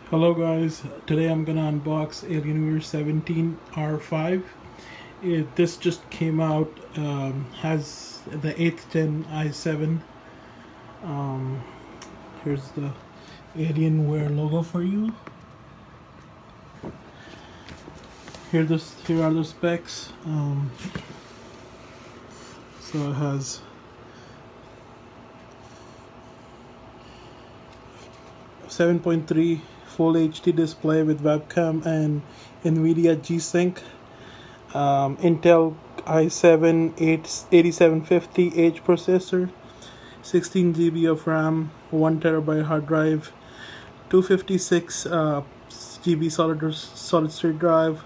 Hello guys, today I'm gonna unbox Alienware R5. This just came out, has the 8th gen i7. Here's the Alienware logo for you. Here are the specs. So it has 7.3 Full HD display with webcam and NVIDIA G-SYNC, Intel i7 8750H processor, 16 GB of RAM, 1 TB hard drive, 256 GB solid state drive,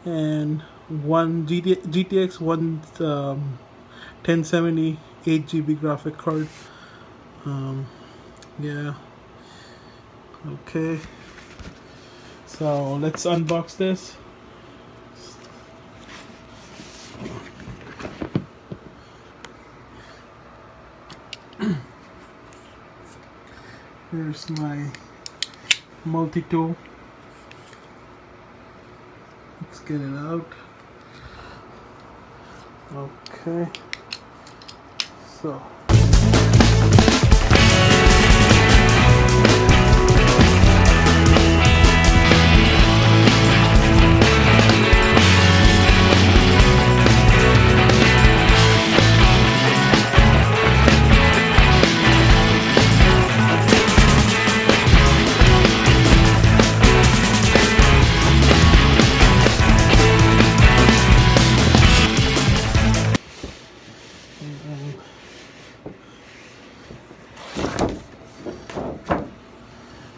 and one GTX 1070 8 GB graphic card. Yeah. Okay, so let's unbox this. Here's my multi-tool. Let's get it out. Okay, so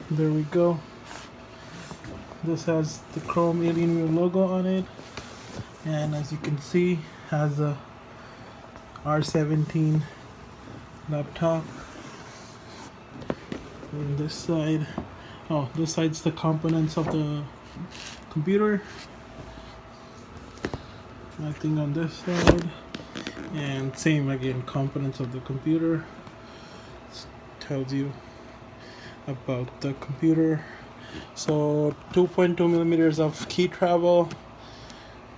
there we go. This has the chrome Alienware logo on it, and as you can see, has a R17 laptop. And this side, this side's the components of the computer. Nothing on this side, and same again, components of the computer. Tells you about the computer. So 2.2 millimeters of key travel,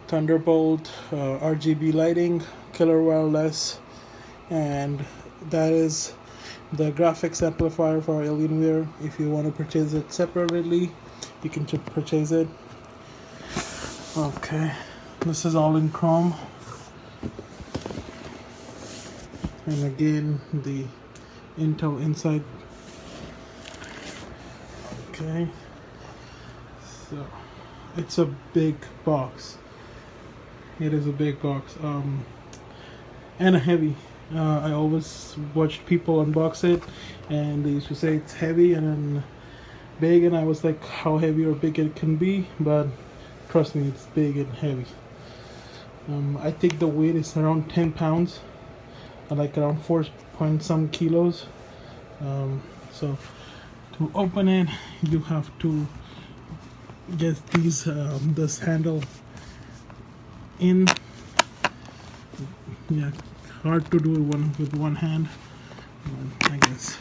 Thunderbolt, RGB lighting, killer wireless, and that is the graphics amplifier for Alienware. If you want to purchase it separately, you can purchase it. Okay, this is all in chrome, and again the Intel inside. Okay, so it's a big box. It is a big box, and a heavy. I always watched people unbox it, and they used to say it's heavy and then big, and I was like, how heavy or big it can be, but trust me, it's big and heavy. I think the weight is around 10 pounds, like around 4 point some kilos. So to open it, you have to get this handle in. Yeah, hard to do with one hand, but I guess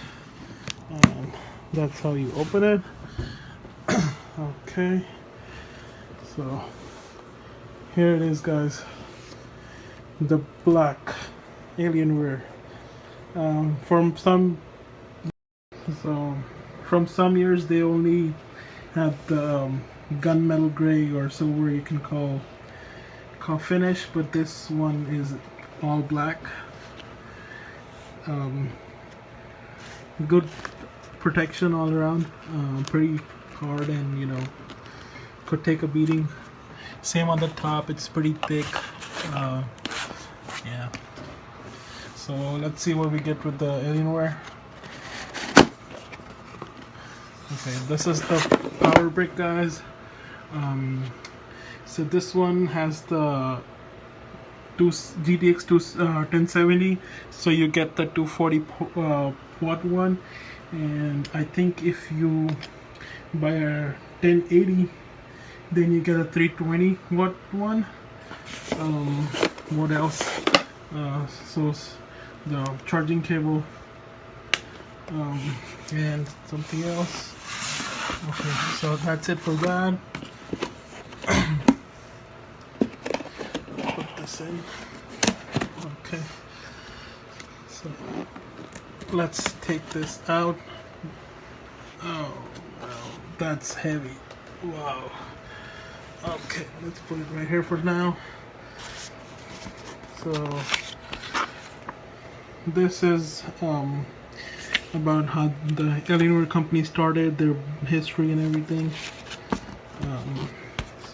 that's how you open it. Okay, so here it is, guys, the black Alienware. From some years they only had the gunmetal gray or silver, you can call finish, but this one is all black. Good protection all around. Pretty hard, and could take a beating. Same on the top, it's pretty thick. Yeah, so let's see what we get with the Alienware. Okay, this is the power brick, guys. So this one has the GTX 1070, so you get the 240 watt one, and I think if you buy a 1080, then you get a 320 watt one. What else? So the charging cable, and something else. Okay, so that's it for that. Put this in. Okay, so let's take this out. Oh, wow, that's heavy. Wow. Okay, let's put it right here for now. So this is about how the Alienware company started, their history and everything.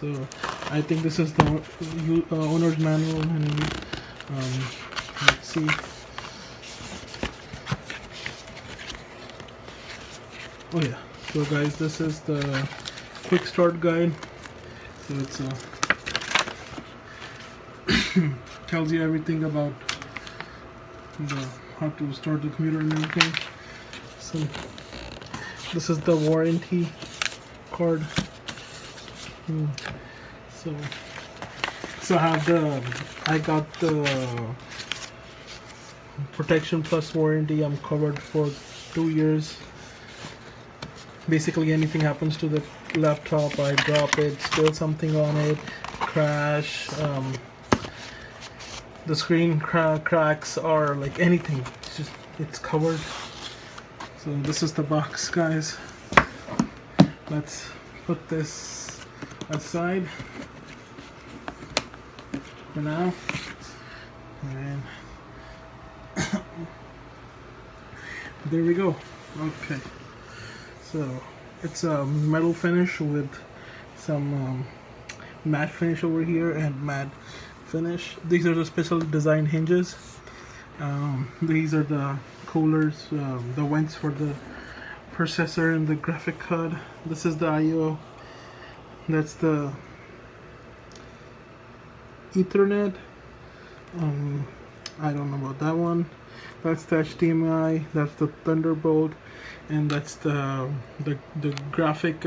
So I think this is the owner's manual, and let's see. Oh yeah, so guys, this is the quick start guide. So it's tells you everything about how to start the computer and everything. So this is the warranty card. So I got the protection plus warranty. I'm covered for 2 years. Basically anything happens to the laptop, I drop it, spill something on it, crash, the screen cracks, or like anything, it's covered. So this is the box, guys. Let's put this aside for now, and there we go. Okay, so it's a metal finish with some matte finish over here and matte finish. These are the special design hinges. These are the coolers, the vents for the processor and the graphic card. This is the I/O. That's the Ethernet. I don't know about that one. That's the HDMI. That's the Thunderbolt, and that's the graphic.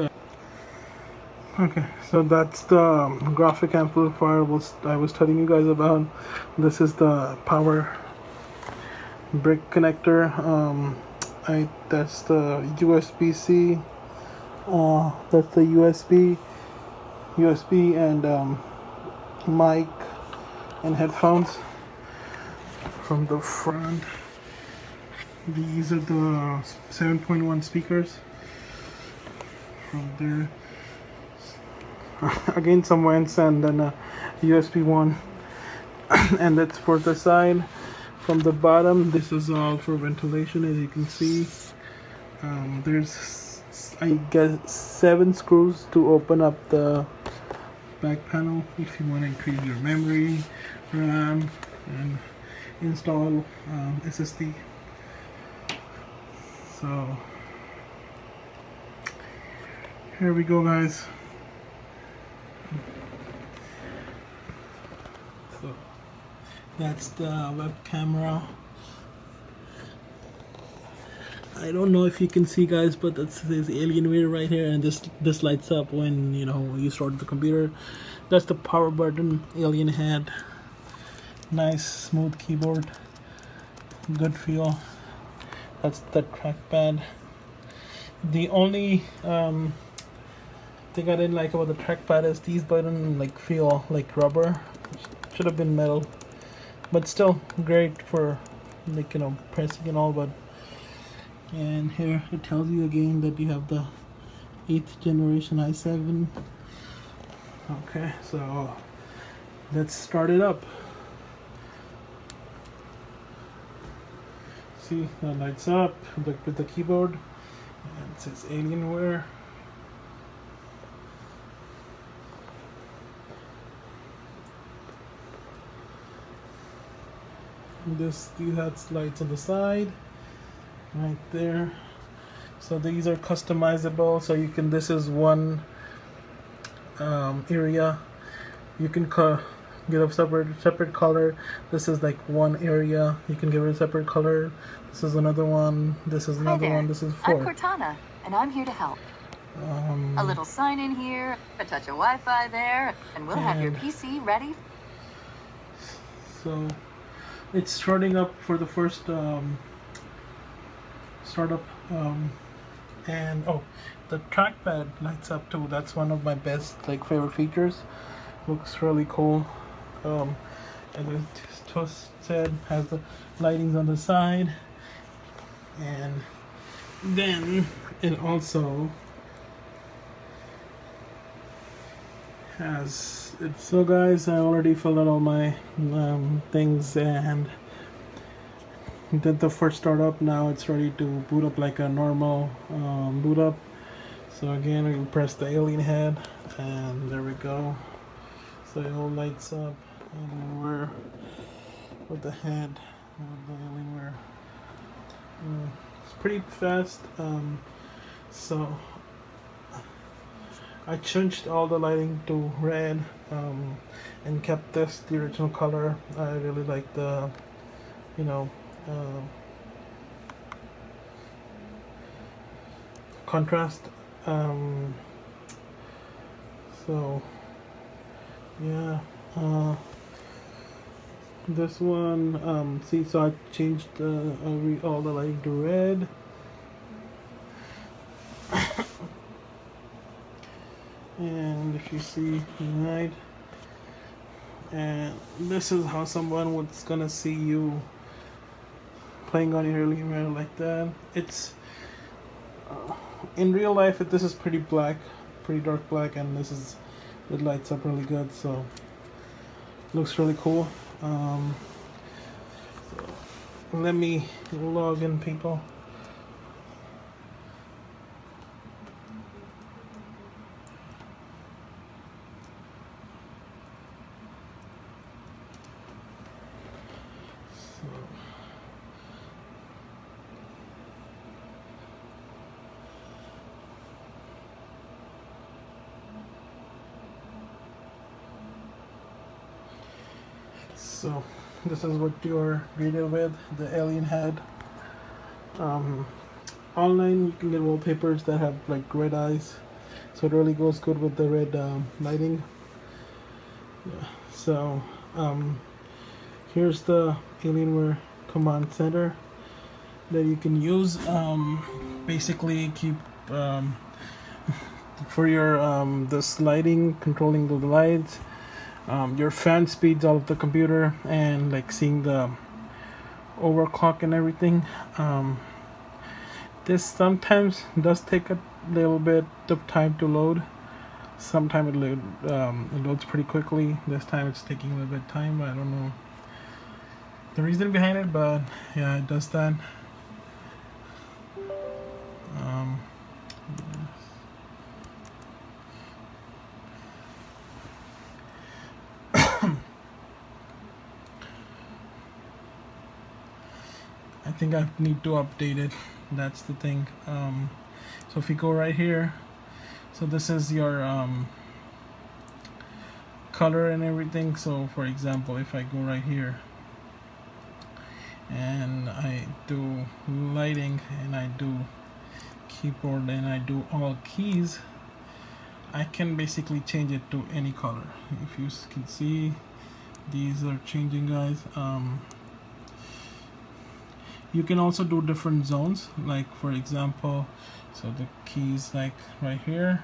Okay, so that's the graphic amplifier I was telling you guys about. This is the power brick connector. That's the USB-C. That's the USB and mic and headphones from the front. These are the 7.1 speakers from there. Again, some vents and then a USB one, and that's for the side. From the bottom, this is all for ventilation, as you can see. There's, I guess, 7 screws to open up the back panel if you want to increase your memory, RAM, and install SSD. So here we go, guys. So that's the web camera. I don't know if you can see, guys, but this is Alienware right here, and this lights up when you start the computer. That's the power button. Alien head. Nice smooth keyboard. Good feel. That's the trackpad. The only thing I didn't like about the trackpad is these buttons feel like rubber. Should have been metal, but still great for pressing and all. But and here it tells you again that you have the 8th generation i7. Okay, so let's start it up. See, that lights up with the keyboard, and it says Alienware. These have lights on the side right there. So these are customizable, so you can, this is one area. You can give a separate color. This is like one area, you can give it a separate color. This is another one. This is another one. This is 4. I'm Cortana, and I'm here to help. A little sign in here, a touch of Wi-Fi there, and we'll have your PC ready. So it's starting up for the first startup And oh, the trackpad lights up too. That's one of my best favorite features. Looks really cool. As I just said, has the lightings on the side, and then it also has it. So guys, I already filled out all my things and did the first startup. Now it's ready to boot up like a normal boot up. So again, we press the alien head, and there we go. So it all lights up, and we're with the head with the Alienware. It's pretty fast. So I changed all the lighting to red, and kept this the original color. I really like the, you know, contrast. So yeah, this one, see, so I changed all the lighting to red. And if you see right, and this is how someone was gonna see you playing on your Alienware like that. It's in real life, this is pretty black, pretty dark black, and it lights up really good, so looks really cool. So let me log in, people. So this is what you're greeted with, the alien head. Online you can get wallpapers that have like red eyes, so it really goes good with the red lighting. Yeah. So here's the Alienware command center that you can use. Basically keep for your this lighting, controlling the lights, your fan speeds out of the computer, and like seeing the overclock and everything. This sometimes does take a little bit of time to load. Sometimes it loads pretty quickly. This time it's taking a little bit of time. I don't know the reason behind it, but yeah, it does that. I think I need to update it. That's the thing. So if you go right here, so this is your color and everything. So for example, if I go right here and I do lighting and I do keyboard and I do all keys, I can basically change it to any color. If you can see, these are changing, guys. You can also do different zones, like for example, so the keys like right here,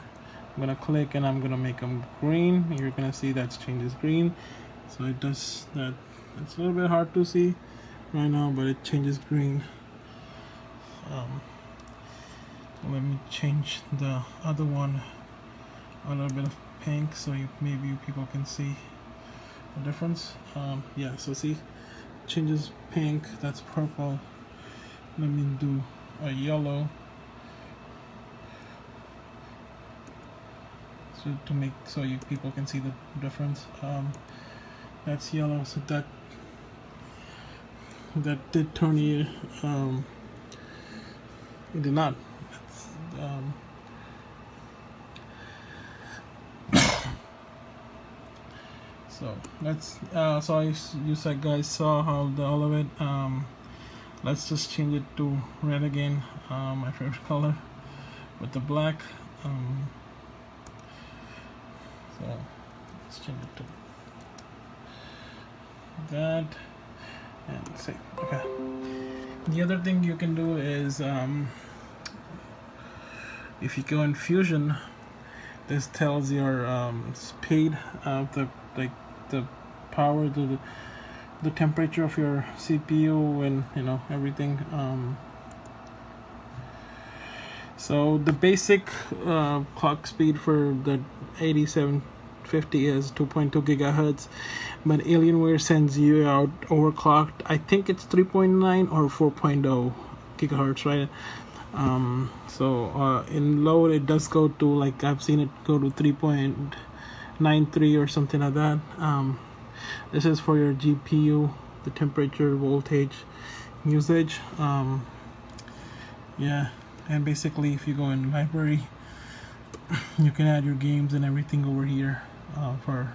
I'm gonna click and I'm gonna make them green. You're gonna see that changes green, so it does that. It's a little bit hard to see right now, but it changes green. Let me change the other one a little bit of pink, so maybe people can see the difference. Yeah, so see, changes pink, that's purple. Let me do a yellow, so to make people can see the difference. That's yellow, so that did turn it. It did not. So let's so you said guys saw how all of it. Let's just change it to red again, my favorite color, with the black. So let's change it to that and save. Okay. The other thing you can do is If you go in Fusion, this tells your speed of the power, the temperature of your CPU, and everything. So the basic clock speed for the 8750 is 2.2 gigahertz, but Alienware sends you out overclocked. I think it's 3.9 or 4.0 gigahertz, right? So in load it does go to, like, I've seen it go to 3.93 or something like that. This is for your GPU, the temperature, voltage, usage. Yeah, and basically if you go in library, you can add your games and everything over here for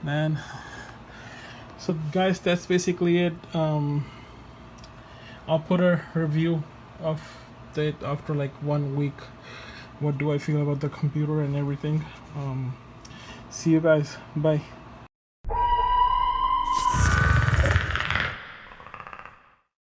then. So guys, that's basically it. I'll put a review of it after like 1 week. What do I feel about the computer and everything. See you guys. Bye.